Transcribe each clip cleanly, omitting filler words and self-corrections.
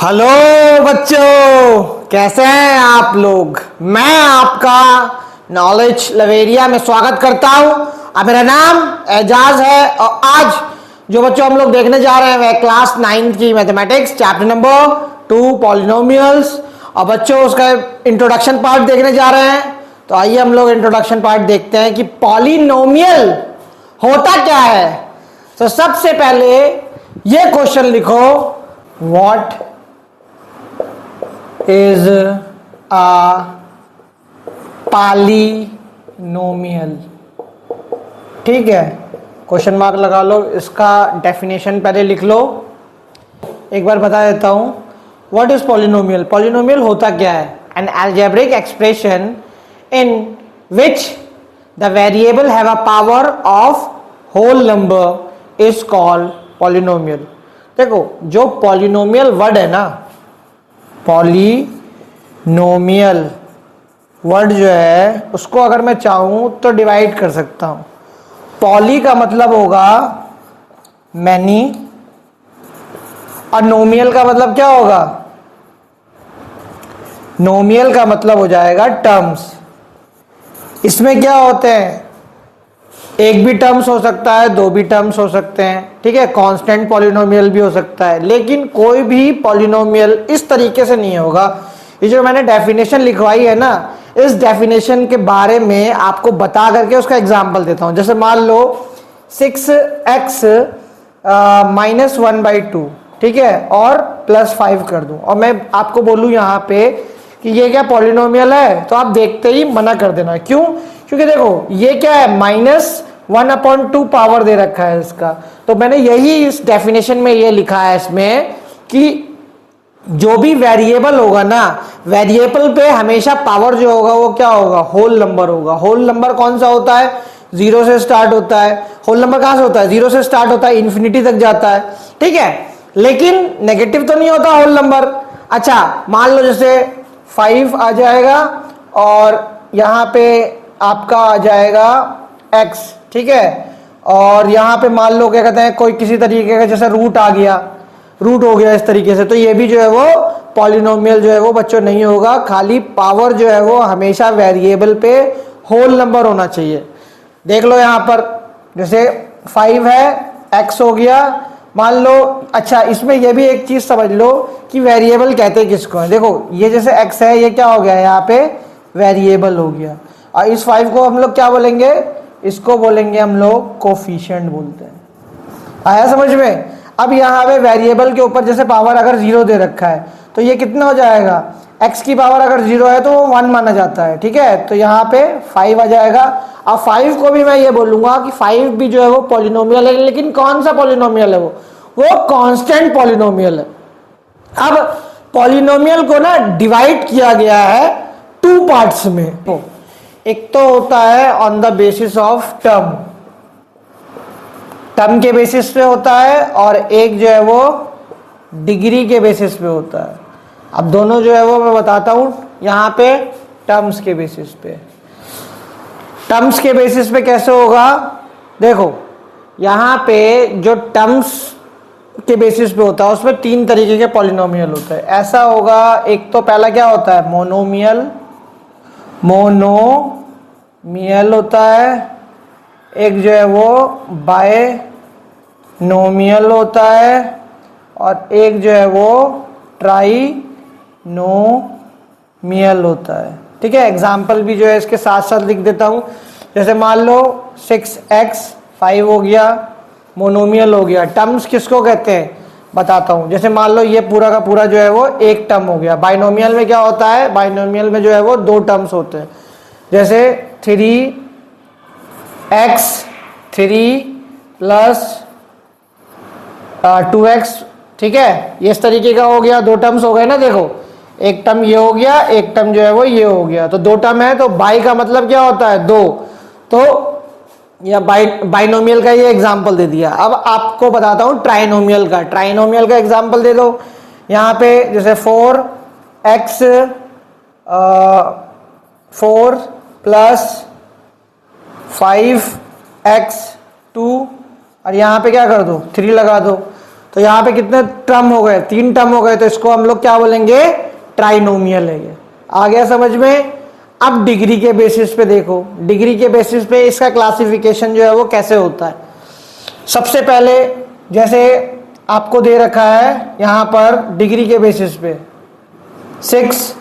Hello बच्चों, कैसे हैं आप लोग। मैं आपका नॉलेज लवेरिया में स्वागत करता हूं। अब मेरा नाम एजाज है और आज जो बच्चों हम लोग देखने जा रहे हैं वह क्लास 9 की मैथमेटिक्स चैप्टर नंबर 2 पॉलिनोमियल्स। और बच्चों उसका इंट्रोडक्शन पार्ट देखने जा रहे हैं। तो आइए हम लोग इंट्रोडक्शन पार्ट देखते हैं कि पॉलिनोमियल होता क्या है। तो सबसे पहले ये क्वेश्चन लिखो, व्हाट is a polynomial। ठीक है, क्वेश्चन मार्क लगा लो, इसका डेफिनेशन पहले लिख लो। एक बार बता देता हूं, व्हाट इज पॉलिनोमियल। पॉलिनोमियल होता क्या है? An algebraic expression in which the variable have a power of whole number is called polynomial. देखो, जो पॉलिनोमियल वर्ड है ना, पॉलिनोमियल वर्ड जो है उसको अगर मैं चाहूं तो डिवाइड कर सकता हूं। पॉली का मतलब होगा मैनी और नोमियल का मतलब क्या होगा? नोमियल का मतलब हो जाएगा टर्म्स। इसमें क्या होते हैं? एक भी टर्म्स हो सकता है, दो भी टर्म्स हो सकते हैं, ठीक है। कांस्टेंट पॉलिनोमियल भी हो सकता है, लेकिन कोई भी पॉलिनोमियल इस तरीके से नहीं होगा। ये जो मैंने डेफिनेशन लिखवाई है ना, इस डेफिनेशन के बारे में आपको बता करके उसका एग्जांपल देता हूं। जैसे मान लो 6x माइनस 1/2, ठीक है, और +5 कर दूं और मैं आपको बोलूं यहाँ पे कि ये क्या पॉलिनोमियल है, तो आप देखते ही मना कर देना। क्यों? क्योंकि देखो ये क्या है, -1/2 पावर दे रखा है इसका। तो मैंने यही इस डेफिनेशन में ये लिखा है इसमें कि जो भी वेरिएबल होगा ना, वेरिएबल पे हमेशा पावर जो होगा वो क्या होगा? होल नंबर होगा। होल नंबर कौन सा होता है? 0 से स्टार्ट होता है। होल नंबर कहां से होता है? 0 से स्टार्ट होता है, इन्फिनिटी तक जाता है, ठीक है। लेकिन नेगेटिव तो नहीं होता होल नंबर। अच्छा, मान लो जैसे 5 आ जाएगा और यहां पे आपका आ जाएगा x, ठीक है, और यहां पे मान लो क्या कहते हैं, कोई किसी तरीके का जैसे रूट आ गया, रूट हो गया इस तरीके से, तो ये भी जो है वो पॉलिनोमियल जो है वो बच्चों नहीं होगा। खाली पावर जो है वो हमेशा वेरिएबल पे होल नंबर होना चाहिए। देख लो यहां पर जैसे 5 है, x हो गया, मान लो। अच्छा, इसमें यह भी एक चीज समझ लो कि वेरिएबल कहते किसको है। देखो ये जैसे x है, ये क्या हो गया यहाँ पे? वेरिएबल हो गया। और इस 5 को हम लोग क्या बोलेंगे? इसको बोलेंगे हम लोग कोफिशिएंट बोलते हैं। आया समझ में? अब यहाँ पे वेरिएबल के ऊपर जैसे पावर अगर 0 दे रखा है तो ये कितना हो जाएगा? x की पावर अगर 0 है तो वो 1 माना जाता है, ठीक है। तो यहाँ पे 5 आ जाएगा। अब 5 को भी मैं ये बोलूंगा कि 5 भी जो है वो पॉलिनोमियल है, लेकिन कौन सा पॉलिनोमियल है? वो कांस्टेंट पॉलिनोमियल है। अब पॉलिनोमियल को ना डिवाइड किया गया है 2 पार्ट्स में। एक तो होता है on the basis of term, term के बेसिस पे होता है, और एक जो है वो डिग्री के बेसिस पे होता है। अब दोनों जो है वो मैं बताता हूं। यहां पे टर्म्स के बेसिस पे, टर्म्स के बेसिस पे कैसे होगा? देखो यहां पे जो टर्म्स के बेसिस पे होता है उसमें 3 तरीके के पॉलिनोमियल होते हैं। ऐसा होगा, एक तो पहला क्या होता है? मोनोमियल, मोनोमियल होता है। एक जो है वो बायनोमियल होता है, और एक जो है वो ट्राइनोमियल होता है, ठीक है। एग्जाम्पल भी जो है इसके साथ साथ लिख देता हूं। जैसे मान लो 6x 5 हो गया, मोनोमियल हो गया। टर्म्स किसको कहते हैं बताता हूं। जैसे मान लो ये पूरा का पूरा जो है वो एक टर्म हो गया। बाइनोमियल में क्या होता है? बाइनोमियल में जो है वो 2 टर्म्स होते हैं। जैसे 3x 3 प्लस 2x, ठीक है, ये इस तरीके का हो गया। 2 टर्म्स हो गए ना। देखो एक टर्म ये हो गया, एक टर्म जो है वो ये हो गया, तो 2 टर्म है। तो बाई का मतलब क्या होता है? 2। तो या बाइनोमियल का ये एग्जांपल दे दिया। अब आपको बताता हूं ट्राइनोमियल का। ट्राइनोमियल का एग्जांपल दे दो। यहाँ पे जैसे 4x 4 प्लस 5x 2, और यहाँ पे क्या कर दो? 3 लगा दो। तो यहाँ पे कितने टर्म हो गए, 3 टर्म हो गए, तो इसको हम लोग क्या बोलेंगे, ट्राइनोमियल है ये। आ गया समझ में। अब डिग्री के बेसिस पे देखो, डिग्री के बेसिस पे इसका क्लासिफिकेशन जो है वो कैसे होता है। सबसे पहले जैसे आपको दे रखा है यहां पर डिग्री के बेसिस पे 6x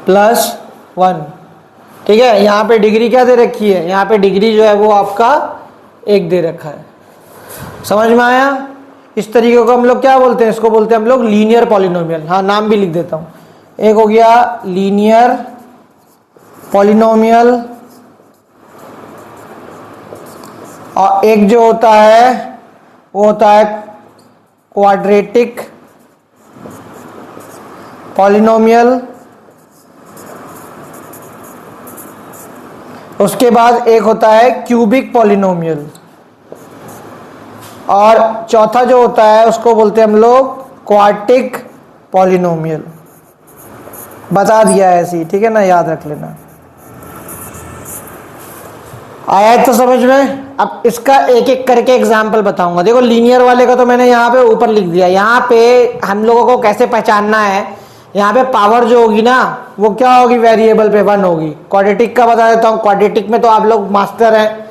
+ 1, ठीक है। यहां पे डिग्री क्या दे रखी है, यहां पे डिग्री जो है वो आपका 1 दे रखा है। समझ में आया। इस तरीके को हम लोग क्या बोलते हैं, इसको बोलते हैं हम लोग लीनियर पॉलिनोमियल। हाँ, नाम भी लिख देता हूं। एक हो गया लीनियर पॉलिनोमियल, और एक जो होता है वो होता है क्वाड्रेटिक पॉलिनोमियल। उसके बाद एक होता है क्यूबिक पॉलिनोमियल, और चौथा जो होता है उसको बोलते हैं हम लोग क्वार्टिक पॉलिनोमियल। बता दिया है ऐसे ही, ठीक है ना, याद रख लेना। आया है तो समझ में। अब इसका एक एक करके एग्जाम्पल बताऊंगा। देखो लीनियर वाले का तो मैंने यहाँ पे ऊपर लिख दिया। यहाँ पे हम लोगों को कैसे पहचानना है, यहाँ पे पावर जो होगी ना वो क्या होगी, वेरिएबल पे 1 होगी। क्वाड्रेटिक का बता देता हूँ। क्वाड्रेटिक में तो आप लोग मास्टर हैं,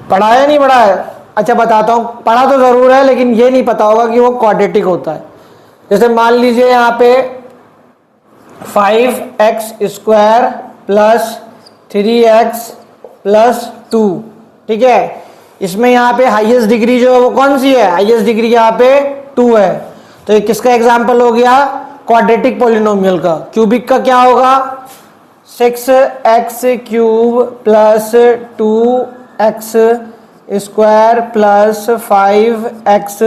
पढ़ा है नहीं पढ़ा है? अच्छा बताता हूँ, पढ़ा तो जरूर है लेकिन ये नहीं पता होगा कि वो क्वाड्रेटिक होता है। जैसे मान लीजिए यहाँ पे 5x² + 3x + 2, ठीक है। इसमें यहाँ पे हाईएस्ट डिग्री जो है वो कौन सी है, हाईएस्ट डिग्री यहाँ पे 2 है। तो ये किसका एग्जाम्पल हो गया, क्वाड्रेटिक पॉलिनोमियल का। क्यूबिक का क्या होगा, 6x³ + 2x² + 5x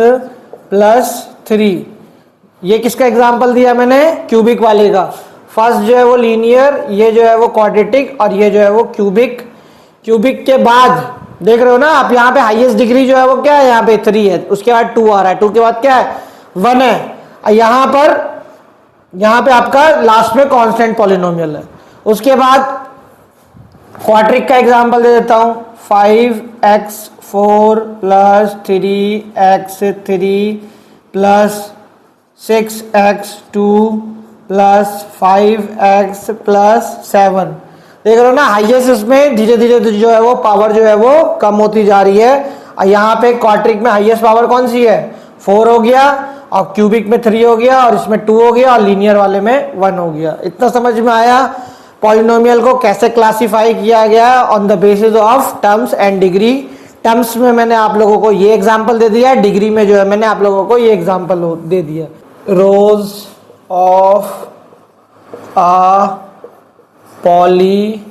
+ 3। ये किसका एग्जाम्पल दिया मैंने, क्यूबिक वाले का। फर्स्ट जो है वो लीनियर, ये जो है वो क्वाड्रेटिक, और ये जो है वो क्यूबिक। क्यूबिक के बाद देख रहे हो ना आप, यहाँ पे हाईएस्ट डिग्री जो है वो क्या है, यहाँ पे 3 है, उसके बाद 2 आ रहा है, 2 के बाद क्या है, 1 है। यहाँ पे आपका लास्ट में कांस्टेंट पॉलिनोमियल है। उसके बाद क्वाड्रिक का एग्जांपल दे देता हूं, 5x4 + 3x3 + 6x2 + 5x + 7। देख रहे हो ना, हाईएस्ट इसमें धीरे धीरे जो है वो पावर जो है वो कम होती जा रही है। और यहाँ पे क्वाड्रिक में हाईएस्ट पावर कौन सी है, 4 हो गया, और क्यूबिक में 3 हो गया, और इसमें 2 हो गया, और लीनियर वाले में 1 हो गया। इतना समझ में आया पॉलिनोमियल को कैसे क्लासिफाई किया गया on the basis of terms and degree. Terms में मैंने आप लोगों को ये एग्जांपल दे दिया, डिग्री में जो है मैंने आप लोगों को ये एग्जांपल दे दिया। रोज ऑफ आ पॉलिनोमियल,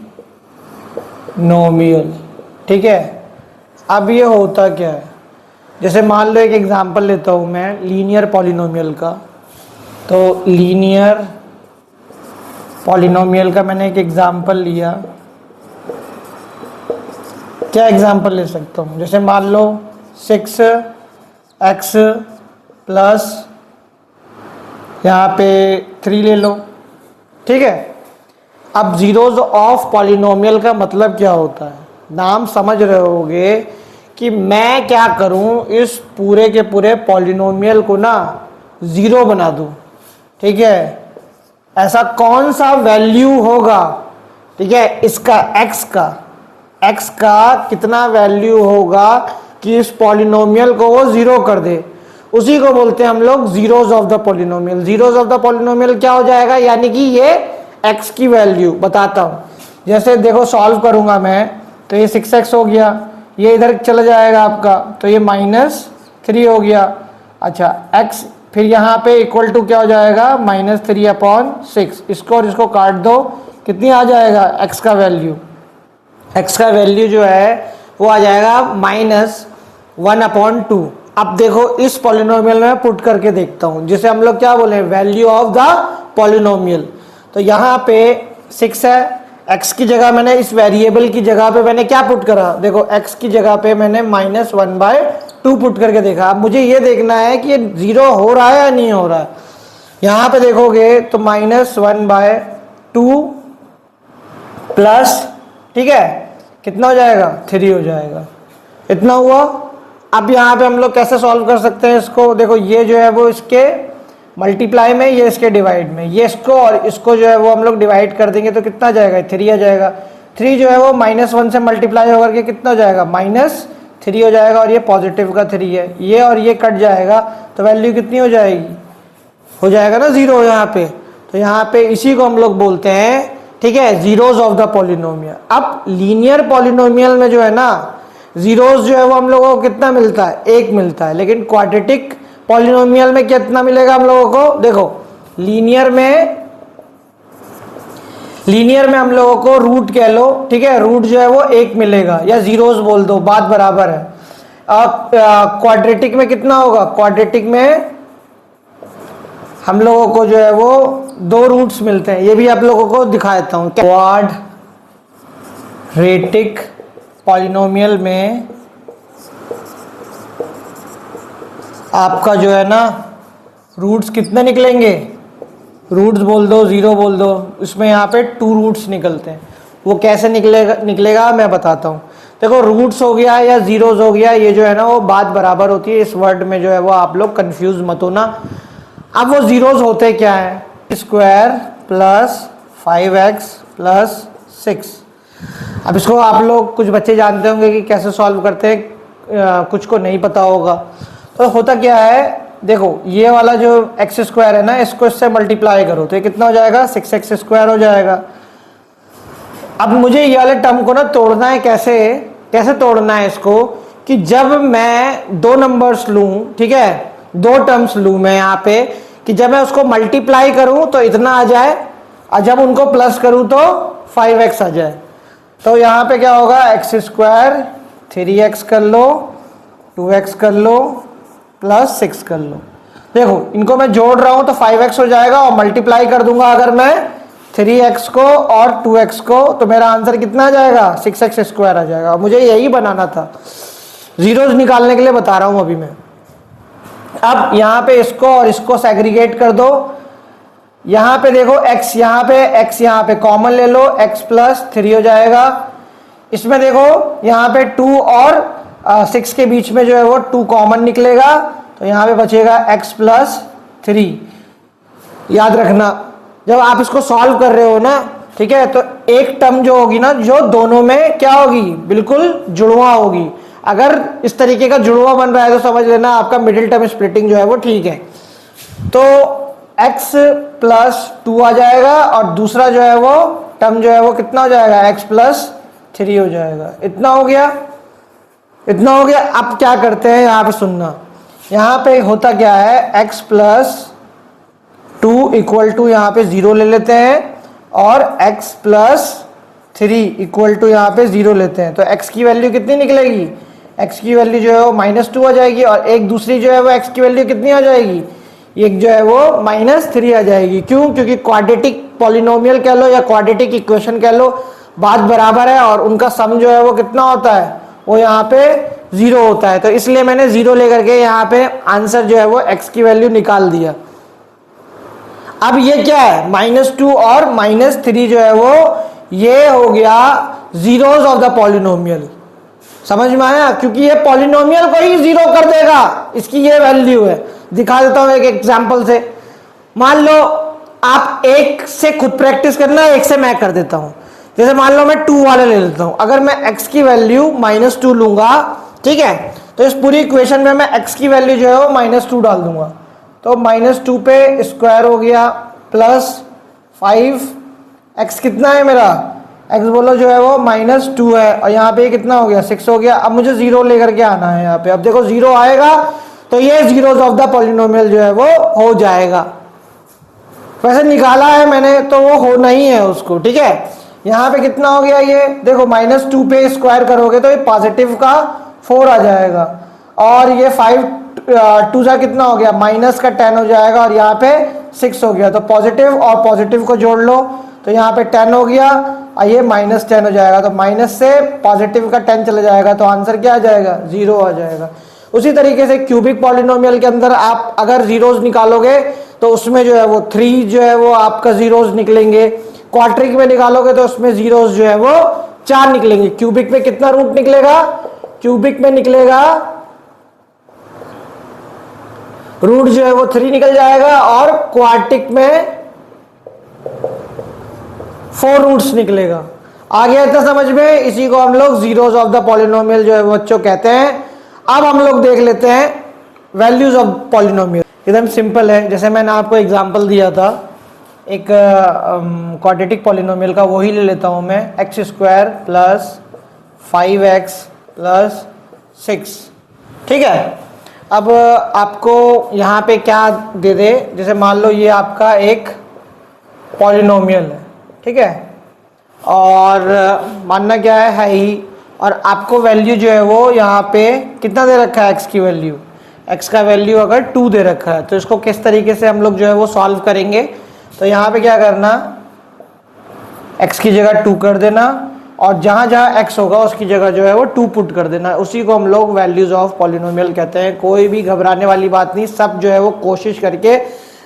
ठीक है। अब ये होता क्या है, जैसे मान लो एक एग्जांपल लेता हूं मैं लीनियर पॉलिनोमियल का। तो लीनियर पॉलिनोमियल का मैंने एक एग्जांपल लिया। क्या एग्जांपल ले सकता हूं, जैसे मान लो 6x प्लस यहाँ पे 3 ले लो, ठीक है। अब जीरोज ऑफ पॉलिनोमियल का मतलब क्या होता है, नाम समझ रहे होगे कि मैं क्या करूं, इस पूरे के पूरे पॉलिनोमियल को ना जीरो बना दूं, ठीक है। ऐसा कौन सा वैल्यू होगा, ठीक है, इसका x का कितना वैल्यू होगा कि इस पॉलिनोमियल को वो जीरो कर दे, उसी को बोलते हैं हम लोग zeros of the polynomial. Zeros of the polynomial क्या हो जाएगा, यानी कि ये x की वैल्यू बताता हूं। जैसे देखो सॉल्व करूंगा मैं, तो ये 6x हो गया, ये इधर चला जाएगा आपका, तो ये -3 हो गया। अच्छा x फिर यहाँ पे इक्वल टू क्या हो जाएगा, -3/6। इसको और इसको काट दो, कितनी आ जाएगा x का वैल्यू, x का वैल्यू जो है वो आ जाएगा -1/2। अब देखो इस पॉलिनोमियल में पुट करके देखता हूं, जिसे हम लोग क्या बोले, वैल्यू ऑफ द पॉलिनोमियल। तो यहाँ पे 6 है, x की जगह मैंने इस वेरिएबल की जगह पे मैंने क्या पुट करा, देखो x की जगह पे मैंने -1/2 पुट करके देखा। अब मुझे ये देखना है कि ये जीरो हो रहा है या नहीं हो रहा है। यहाँ पे देखोगे तो -1/2 प्लस, ठीक है, कितना हो जाएगा, 3 हो जाएगा। इतना हुआ। अब यहाँ पे हम लोग कैसे सॉल्व कर सकते हैं इसको, देखो ये जो है वो इसके मल्टीप्लाई में, ये इसके डिवाइड में, ये इसको और इसको जो है वो हम लोग डिवाइड कर देंगे तो कितना जाएगा, 3 आ जाएगा। 3 जो है वो -1 से मल्टीप्लाई होकर के कितना हो जाएगा, -3 हो जाएगा, और ये पॉजिटिव का 3 है, ये और ये कट जाएगा तो वैल्यू कितनी हो जाएगी, हो जाएगा ना 0 यहाँ पे। तो यहाँ पे इसी को हम लोग बोलते हैं, ठीक है, जीरोज ऑफ द पॉलिनोमियल। अब लीनियर पॉलिनोमियल में जो है ना जीरोज जो है वो हम लोगों को कितना मिलता है, 1 मिलता है, लेकिन क्वाड्रेटिक पॉलिनोमियल में कितना मिलेगा हम लोगों को, देखो लीनियर में हम लोगों को रूट कह लो, ठीक है, रूट जो है वो 1 मिलेगा, या जीरोज बोल दो, बात बराबर है। अब क्वाड्रेटिक में कितना होगा, क्वाड्रेटिक में हम लोगों को जो है वो 2 रूट्स मिलते हैं, ये भी आप लोगों को दिखा देता हूं। क्वाड्रेटिक पॉलिनोमियल में आपका जो है ना रूट्स कितने निकलेंगे, रूट्स बोल दो, 0 बोल दो, इसमें यहाँ पे 2 रूट्स निकलते हैं। वो कैसे निकलेगा मैं बताता हूँ। देखो रूट्स हो गया या जीरोस हो गया, ये जो है ना वो बात बराबर होती है, इस वर्ड में जो है वो आप लोग कंफ्यूज मत होना। अब वो जीरोस होते क्या है, स्क्वायर प्लस 5x प्लस 6। अब इसको आप लोग कुछ बच्चे जानते होंगे कि कैसे सॉल्व करते हैं, कुछ को नहीं पता होगा। तो होता क्या है, देखो ये वाला जो एक्स स्क्वायर है ना, इसको इससे मल्टीप्लाई करो तो ये कितना हो जाएगा, 6x स्क्वायर हो जाएगा। अब मुझे ये वाले टर्म को ना तोड़ना है, कैसे तोड़ना है इसको, कि जब मैं 2 नंबर्स लूं, ठीक है, 2 टर्म्स लूं मैं यहाँ पे, कि जब मैं उसको मल्टीप्लाई करूं तो इतना आ जाए, और जब उनको प्लस करूं तो 5x आ जाए। तो यहाँ पे क्या होगा, एक्स स्क्वायर 3x कर लो, 2x कर लो, प्लस 6 कर लो। देखो इनको मैं जोड़ रहा हूं तो 5x हो जाएगा, और मल्टीप्लाई कर दूंगा अगर मैं 3x को और 2x को, तो मेरा आंसर कितना आ जाएगा, 6x स्क्वायर आ जाएगा। मुझे यही बनाना था, जीरोस निकालने के लिए बता रहा हूं अभी मैं। अब यहाँ पे इसको और इसको सेग्रीगेट कर दो। यहाँ पे देखो x यहाँ पे कॉमन ले लो, x प्लस 3 हो जाएगा। इसमें देखो यहाँ पे 2 और 6 के बीच में जो है वो 2 कॉमन निकलेगा, तो यहाँ पे बचेगा x प्लस 3। याद रखना जब आप इसको सॉल्व कर रहे हो ना, ठीक है, तो एक टर्म जो होगी ना, जो दोनों में क्या होगी, बिल्कुल जुड़वा होगी। अगर इस तरीके का जुड़वा बन रहा है तो समझ लेना आपका मिडिल टर्म स्प्लिटिंग जो है वो ठीक है। तो x प्लस 2 आ जाएगा, और दूसरा जो है वो टर्म जो है वो कितना हो जाएगा, x प्लस 3 हो जाएगा। इतना हो गया। अब क्या करते हैं, यहाँ पे सुनना, यहाँ पे होता क्या है, x प्लस 2 इक्वल टू यहाँ पे 0 ले लेते हैं, और x प्लस 3 इक्वल टू यहाँ पे 0 लेते हैं। तो x की वैल्यू कितनी निकलेगी, x की वैल्यू जो है वो -2 आ जाएगी, और एक दूसरी जो है वो x की वैल्यू कितनी आ जाएगी, एक जो है वो -3 आ जाएगी। क्यों, क्योंकि क्वाड्रेटिक पॉलिनोमियल कह लो या क्वाड्रेटिक इक्वेशन कह लो, बात बराबर है, और उनका सम जो है वो कितना होता है, वो यहाँ पे 0 होता है। तो इसलिए मैंने 0 लेकर के यहाँ पे आंसर जो है वो x की वैल्यू निकाल दिया। अब ये क्या है, -2 और -3 जो है वो ये हो गया जीरोस ऑफ द पॉलिनोमियल। समझ में आया, क्योंकि ये पॉलिनोमियल को ही 0 कर देगा, इसकी ये वैल्यू है। दिखा देता हूं एक एग्जांपल से। मान लो आप एक से खुद प्रैक्टिस करना, एक से मैं कर देता हूं। जैसे मान लो मैं 2 वाले ले लेता हूं। अगर मैं x की वैल्यू -2 लूंगा, ठीक है, तो इस पूरी इक्वेशन में मैं x की वैल्यू जो है वो -2 डाल दूंगा, तो -2 पे स्क्वायर हो गया प्लस 5। x कितना है मेरा, x बोलो जो है वो -2 है, और यहाँ पे कितना हो गया, 6 हो गया। अब मुझे 0 लेकर के आना है यहाँ पे। अब देखो 0 आएगा तो ये जीरोस ऑफ द पॉलिनोमियल जो है वो हो जाएगा। वैसे निकाला है मैंने तो वो होना ही है उसको, ठीक है। यहाँ पे कितना हो गया, ये देखो -2 पे स्क्वायर करोगे तो ये पॉजिटिव का 4 आ जाएगा, और ये 5 2 सा कितना हो गया, माइनस का 10 हो जाएगा, और यहाँ पे 6 हो गया। तो पॉजिटिव और पॉजिटिव को जोड़ लो तो यहाँ पे 10 हो गया, और ये -10 हो जाएगा। तो माइनस से पॉजिटिव का 10 चला जाएगा, तो आंसर क्या आ जाएगा, 0 आ जाएगा। उसी तरीके से क्यूबिक पॉलिनोमियल के अंदर आप अगर जीरोस निकालोगे तो उसमें जो है वो 3 जो है वो आपका जीरोस निकलेंगे। क्वाड्रिक में निकालोगे तो उसमें जीरोस जो है वो 4 निकलेंगे। क्यूबिक में कितना रूट निकलेगा, क्यूबिक में निकलेगा रूट जो है वो 3 निकल जाएगा, और क्वार्टिक में 4 रूट्स निकलेगा। आ गया इतना समझ में? इसी को हम लोग जीरोस ऑफ द पॉलिनोमियल जो है वो बच्चों कहते हैं। अब हम लोग देख लेते हैं वैल्यूज ऑफ पॉलिनोमियल। एकदम सिंपल है, जैसे मैंने आपको एग्जांपल दिया था एक क्वाड्रेटिक पॉलिनोमियल का, वही ले लेता हूं मैं, x² प्लस 5x प्लस 6। ठीक है, अब आपको यहाँ पे क्या दे दे, जैसे मान लो ये आपका एक पॉलिनोमियल है, ठीक है, और मानना क्या है ही, और आपको वैल्यू जो है वो यहाँ पे कितना दे रखा है, x की वैल्यू, x का वैल्यू अगर 2 दे रखा है, तो इसको किस तरीके से हम लोग जो है वो सॉल्व करेंगे। तो यहाँ पे क्या करना, x की जगह 2 कर देना, और जहाँ जहाँ x होगा उसकी जगह जो है वो 2 पुट कर देना। उसी को हम लोग वैल्यूज ऑफ पॉलिनोमियल कहते हैं। कोई भी घबराने वाली बात नहीं, सब जो है वो कोशिश करके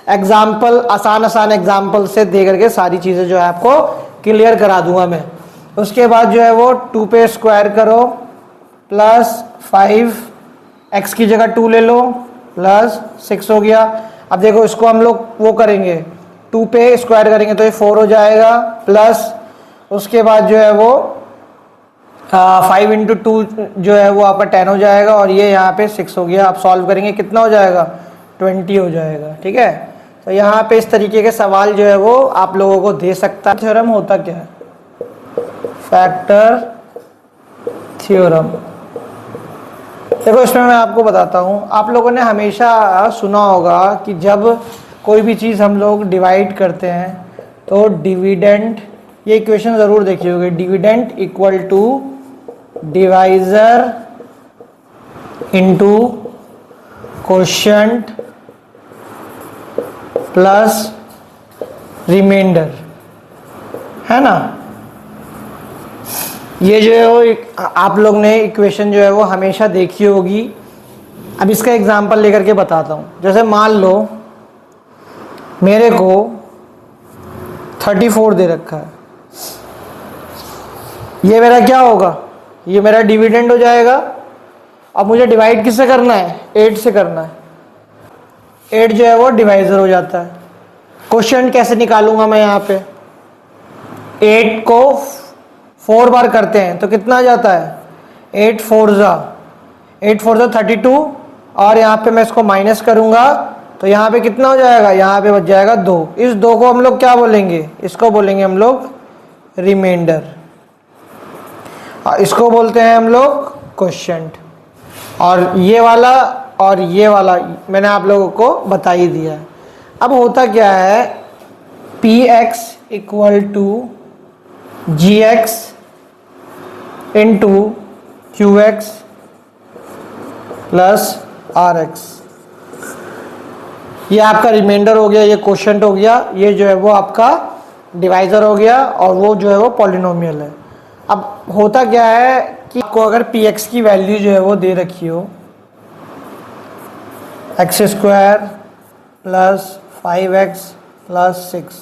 एग्जाम्पल, आसान एग्जाम्पल से दे करके सारी चीज़ें जो है आपको क्लियर करा दूंगा मैं। उसके बाद जो है वो 2 पे स्क्वायर करो प्लस 5, x की जगह 2 ले लो प्लस 6 हो गया। अब देखो इसको हम लोग वो करेंगे, 2 पे स्क्वायर करेंगे तो ये 4 हो जाएगा, प्लस उसके बाद जो है वो 5 × 2 जो है वो आपका 10 हो जाएगा, और ये यहाँ पे 6 हो गया। आप सॉल्व करेंगे कितना हो जाएगा, 20 हो जाएगा। ठीक है, तो यहाँ पे इस तरीके के सवाल जो है वो आप लोगों को दे सकता है। थ्योरम होता क्या है, फैक्टर थ्योरम। देखो इसमें मैं आपको बताता हूँ, आप लोगों ने हमेशा सुना होगा कि जब कोई भी चीज़ हम लोग डिवाइड करते हैं तो डिविडेंड, ये इक्वेशन ज़रूर देखी होगी, dividend equal to divisor into quotient plus remainder, है ना। ये जो है वो आप लोग ने इक्वेशन जो है वो हमेशा देखी होगी। अब इसका एग्जांपल लेकर के बताता हूँ। जैसे मान लो मेरे को 34 दे रखा है, ये मेरा क्या होगा, ये मेरा डिविडेंड हो जाएगा। अब मुझे डिवाइड किससे करना है, 8 से करना है। 8 जो है वो डिवाइजर हो जाता है। क्वोशिएंट कैसे निकालूंगा मैं, यहाँ पे 8 को 4 बार करते हैं तो कितना आ जाता है, 8 4 ज़ा 32, और यहाँ पे मैं इसको माइनस करूंगा तो यहाँ पे कितना हो जाएगा, यहाँ पे बच जाएगा 2। इस 2 को हम लोग क्या बोलेंगे, इसको बोलेंगे हम लोग रिमाइंडर, इसको बोलते हैं हम लोग क्वोशिएंट। और ये वाला मैंने आप लोगों को बता ही दिया है। अब होता क्या है, px equal to gx into qx plus rx। ये आपका रिमाइंडर हो गया, ये क्वोशिएंट हो गया, ये जो है वो आपका डिवाइजर हो गया, और वो जो है वो पॉलिनोमियल है। अब होता क्या है कि आपको अगर px की वैल्यू जो है वो दे रखी हो x² प्लस 5x प्लस 6,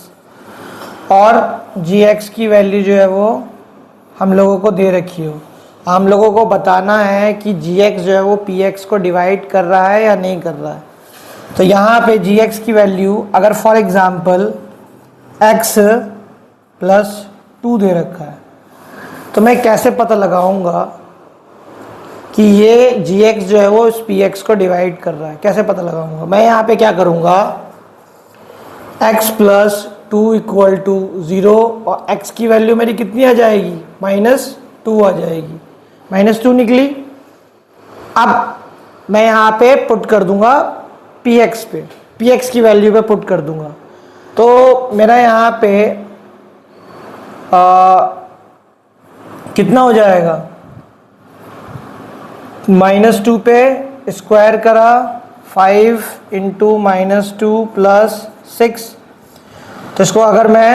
और gx की वैल्यू जो है वो हम लोगों को दे रखी हो, हम लोगों को बताना है कि gx जो है वो px को डिवाइड कर रहा है या नहीं कर रहा है। तो यहाँ पे gx की वैल्यू अगर फॉर एग्जांपल x प्लस 2 दे रखा है, तो मैं कैसे पता लगाऊंगा कि ये gx जो है वो इस px को डिवाइड कर रहा है, कैसे पता लगाऊंगा। मैं यहाँ पे क्या करूँगा, x प्लस 2 इक्वल टू 0, और x की वैल्यू मेरी कितनी आ जाएगी, -2 आ जाएगी, -2 निकली। अब मैं यहाँ पे पुट कर दूंगा px पे, px की वैल्यू पे पुट कर दूंगा, तो मेरा यहाँ पे कितना हो जाएगा, -2 पे स्क्वायर करा 5 × -2 प्लस 6, तो इसको अगर मैं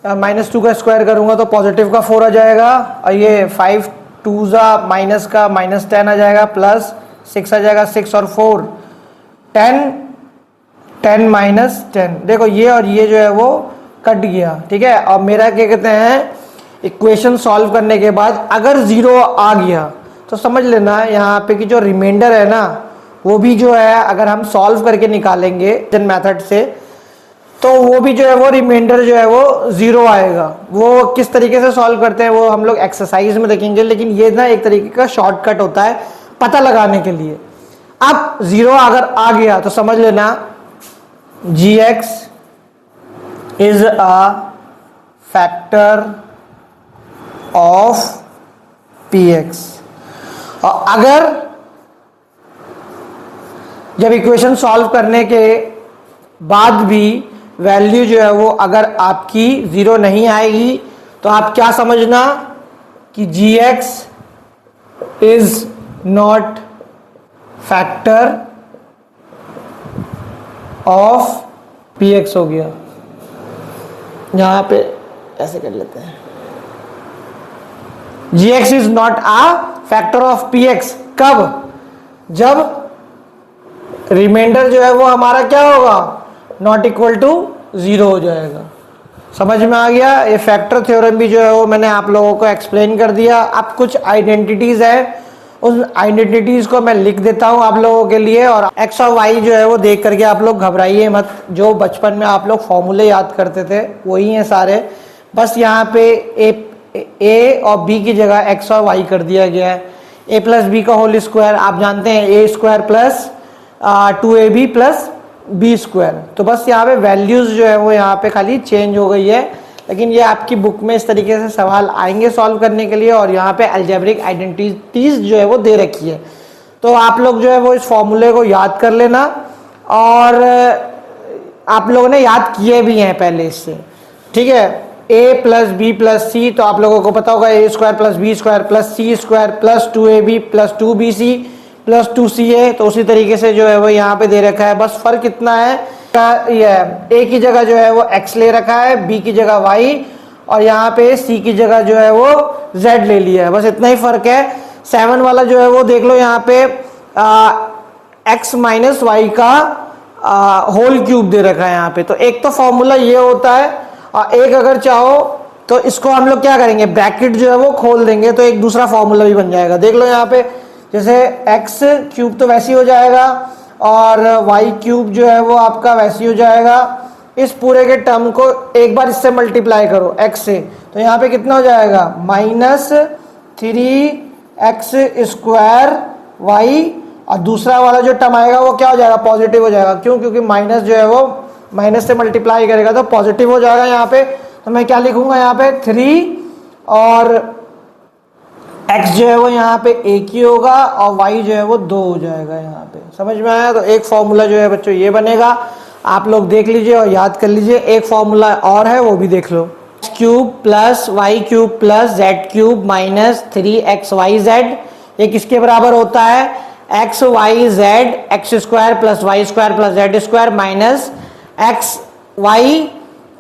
-2 का स्क्वायर करूंगा तो पॉजिटिव का 4 आ जाएगा, और ये 5 2 ज़ा माइनस का -10 आ जाएगा, प्लस 6 आ जाएगा, 6 और 4 10 10 -10। देखो ये और ये जो है वो कट गया, ठीक है। और मेरा क्या कहते हैं, इक्वेशन सॉल्व करने के बाद अगर 0 आ गया तो समझ लेना यहाँ पे कि जो रिमाइंडर है ना वो भी जो है अगर हम सॉल्व करके निकालेंगे मेथड से तो वो भी जो है वो रिमाइंडर जो है वो 0 आएगा। वो किस तरीके से सॉल्व करते हैं वो हम लोग एक्सरसाइज में देखेंगे, लेकिन ये ना एक तरीके का शॉर्टकट होता है पता लगाने के लिए। अब 0 अगर आ गया तो समझ लेना gx is a factor of px। और अगर जब इक्वेशन सॉल्व करने के बाद भी वैल्यू जो है वो अगर आपकी 0 नहीं आएगी तो आप क्या समझना कि gx is not factor of px हो गया। यहां पे ऐसे कर लेते हैं, gx is not a factor of px। कब? जब रिमाइंडर जो है वो हमारा क्या होगा, नॉट इक्वल टू 0 हो जाएगा। समझ में आ गया? ये फैक्टर थ्योरम भी जो है वो मैंने आप लोगों को एक्सप्लेन कर दिया। अब कुछ आइडेंटिटीज है, उन आइडेंटिटीज को मैं लिख देता हूं आप लोगों के लिए, और एक्स और वाई जो है वो देख करके आप लोग घबराइए मत। जो बचपन में आप लोग फॉर्मूले याद करते थे वही हैं सारे, बस यहाँ पे ए और बी की जगह एक्स और वाई कर दिया गया है। ए प्लस बी का होल स्क्वायर आप जानते हैं, A square plus 2ab plus B square. तो बस यहाँ पे वैल्यूज जो है वो यहाँ पे खाली चेंज हो गई है, लेकिन ये आपकी बुक में इस तरीके से सवाल आएंगे सॉल्व करने के लिए, और यहाँ पे अलजेब्रिक आइडेंटिटीज जो है वो दे रखी है। तो आप लोग जो है वो इस फॉर्मूले को याद कर लेना, और आप लोगों ने याद किए भी हैं पहले इससे, ठीक है। a plus B plus C, तो आप लोगों को पता होगा A square plus B square plus C square plus 2ab plus 2bc plus 2ca। तो उसी तरीके से जो है वो यहाँ पे दे रखा है, बस फर्क इतना है, ये a की जगह जो है वो x ले रखा है, b की जगह y, और यहाँ पे c की जगह जो है वो z ले लिया है, बस इतना ही फर्क है। 7 वाला जो है वो देख लो यहाँ पे x माइनस वाई का होल क्यूब दे रखा है यहाँ पे। तो एक तो फॉर्मूला ये होता है, और एक अगर चाहो तो इसको हम लोग क्या करेंगे, ब्रैकेट जो है वो खोल देंगे तो एक दूसरा फॉर्मूला भी बन जाएगा। देख लो यहाँ पे, जैसे एक्स क्यूब तो वैसे ही हो जाएगा, और वाई क्यूब जो है वो आपका वैसे ही हो जाएगा। इस पूरे के टर्म को एक बार इससे मल्टीप्लाई करो एक्स से, तो यहाँ पे कितना हो जाएगा, -3x स्क्वायर वाई, और दूसरा वाला जो टर्म आएगा वो क्या हो जाएगा, पॉजिटिव हो जाएगा। क्यों? क्योंकि माइनस जो है वो माइनस से मल्टीप्लाई करेगा तो पॉजिटिव हो जाएगा यहाँ पे। तो मैं क्या लिखूंगा यहाँ पे 3, और x जो है वो यहाँ पे एक ही होगा, और y जो है वो 2 हो जाएगा यहाँ पे। समझ में आया? तो एक फॉर्मूला जो है बच्चों ये बनेगा, आप लोग देख लीजिए और याद कर लीजिए। एक फॉर्मूला और है वो भी देख लो, x cube plus Y cube plus Z cube minus 3xyz, ये किसके बराबर होता है, X Y Z X square plus Y square plus Z square minus X Y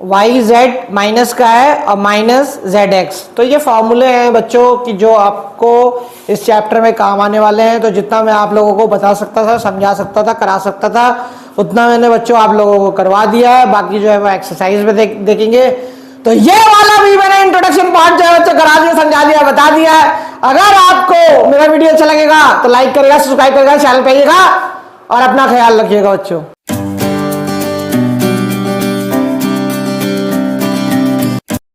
Y Z minus का है और माइनस जेड एक्स। तो ये फॉर्मूले हैं बच्चों कि जो आपको इस चैप्टर में काम आने वाले हैं। तो जितना मैं आप लोगों को बता सकता था, समझा सकता था, करा सकता था, उतना मैंने बच्चों आप लोगों को करवा दिया है। बाकी जो है वो एक्सरसाइज में देखेंगे। तो ये वाला भी मैंने इंट्रोडक्शन पार्ट जो है बच्चों करा दिया, समझा दिया, बता दिया है। अगर आपको मेरा वीडियो अच्छा लगेगा तो लाइक करेगा, सब्सक्राइब करेगा, चैनल पे आइएगा, और अपना ख्याल रखिएगा बच्चों।